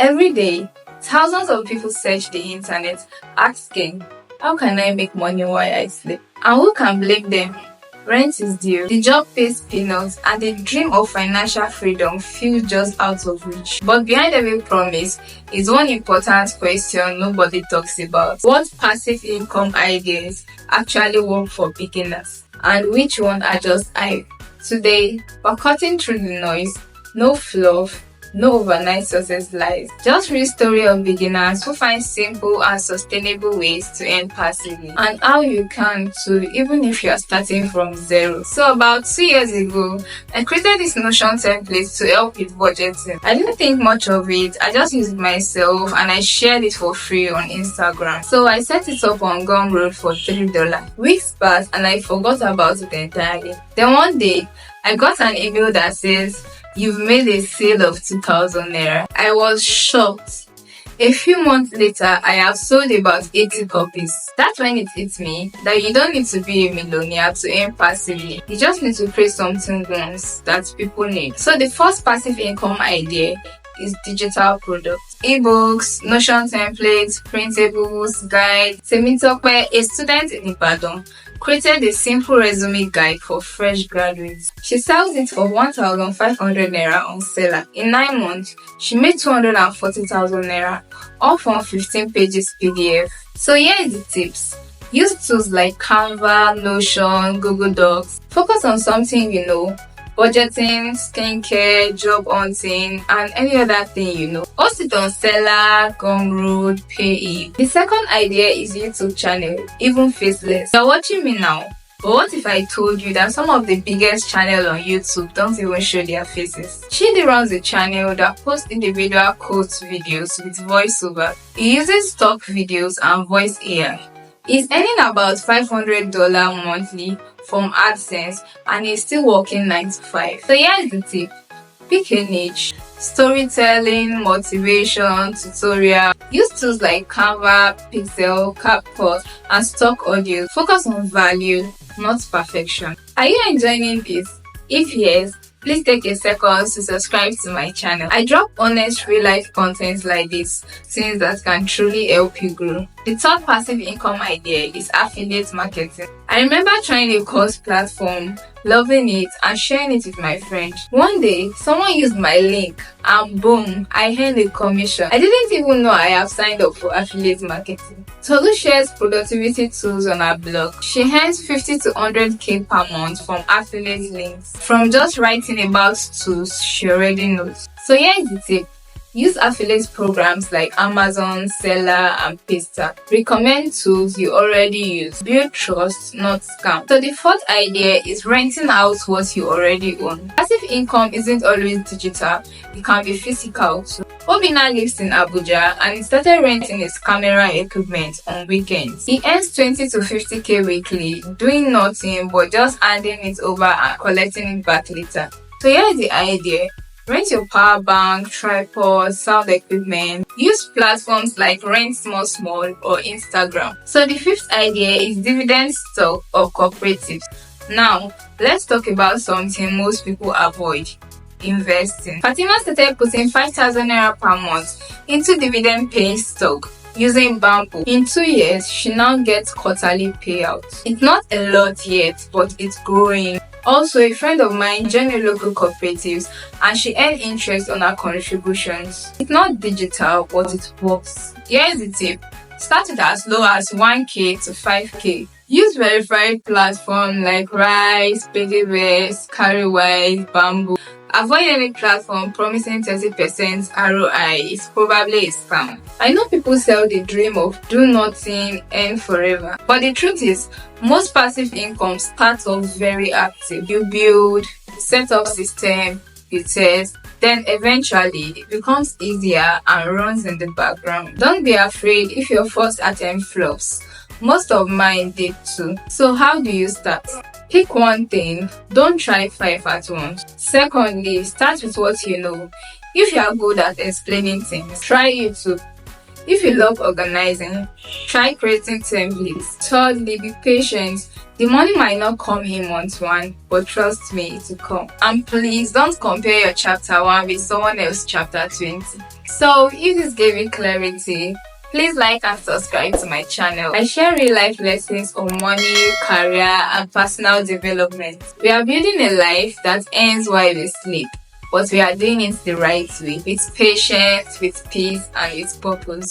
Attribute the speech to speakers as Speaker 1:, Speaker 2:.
Speaker 1: Every day, thousands of people search the internet asking, how can I make money while I sleep? And who can blame them? Rent is due, the job pays peanuts, and the dream of financial freedom feels just out of reach. But behind every promise is one important question nobody talks about. What passive income ideas actually work for beginners? And which one are just hype? Today, we're cutting through the noise, no fluff, no overnight success lies. Just real story of beginners who find simple and sustainable ways to earn passively, and how you can too, even if you are starting from zero. So about 2 years ago, I created this Notion template to help with budgeting. I didn't think much of it, I just used it myself and I shared it for free on Instagram. So I set it up on Gumroad for $3. Weeks passed and I forgot about it entirely. Then one day, I got an email that says, "You've made a sale of 2,000 naira. I was shocked. A few months later, I have sold about 80 copies. That's when it hit me that you don't need to be a millionaire to earn passively. You just need to create something once that people need. So the first passive income idea is digital products. Ebooks, Notion templates, printables, guides. Temitope, a student in Ibadan, created a simple resume guide for fresh graduates. She sells it for 1,500 naira on Seller. In 9 months, she made 240,000 naira, all from 15 pages PDF. So here is the tips. Use tools like Canva, Notion, Google Docs. Focus on something you know. Budgeting, skincare, job hunting, and any other thing you know. Post it on Seller, Gumroad, Payee. The second idea is YouTube channel, even faceless. You're watching me now, but what if I told you that some of the biggest channels on YouTube don't even show their faces? Chidi runs a channel that posts individual quotes videos with voiceover. He uses stock videos and voice AI. He's earning about $500 monthly from AdSense and he's still working 9 to 5. So here's the tip. Pick a niche. Storytelling, motivation, tutorial. Use tools like Canva, Pixel, CapCut, and stock audio. Focus on value, not perfection. Are you enjoying this? If yes, please take a second to subscribe to my channel. I drop honest real-life content like this, things that can truly help you grow. The third passive income idea is affiliate marketing. I remember trying a course platform, loving it and sharing it with my friends. One day, someone used my link and boom, I earned a commission. I didn't even know I have signed up for affiliate marketing. Tolu shares productivity tools on her blog. She earns 50 to 100k per month from affiliate links. From just writing about tools she already knows. So here is the tip. Use affiliate programs like Amazon, Seller, and Paystack. Recommend tools you already use. Build trust, not scam. So the fourth idea is renting out what you already own. Passive income isn't always digital. It can be physical too. Obina lives in Abuja and he started renting his camera equipment on weekends. He earns 20 to 50k weekly, doing nothing but just handing it over and collecting it back later. So here's the idea. Rent your power bank, tripod, sound equipment. Use platforms like Rent Small Small or Instagram. So the fifth idea is dividend stock or cooperatives. Now, let's talk about something most people avoid. Investing. Fatima started putting 5,000 naira per month into dividend paying stock using Bamboo. In 2 years, she now gets quarterly payouts. It's not a lot yet, but it's growing. Also, a friend of mine joined a local cooperatives and she earned interest on her contributions. It's not digital, but it works. Here's the tip. Start with as low as 1k to 5k. Use verified platforms like Rise, Piggyvest, Carrywise, Bamboo. Avoid any platform promising 30% ROI. It's probably a scam. I know people sell the dream of do nothing, earn forever. But the truth is, most passive income starts off very active. You build, set up system, you test, then eventually it becomes easier and runs in the background. Don't be afraid if your first attempt flops. Most of mine did too. So how do you start? Pick one thing, don't try 5 at once. Secondly, start with what you know. If you are good at explaining things, try YouTube. If you love organizing, try creating templates. Thirdly, be patient. The money might not come in month 1, but trust me, it will come. And please don't compare your chapter 1 with someone else's chapter 20. So if this gave you clarity, please like and subscribe to my channel. I share real life lessons on money, career, and personal development. We are building a life that ends while we sleep, but we are doing it the right way, with patience, with peace, and with purpose.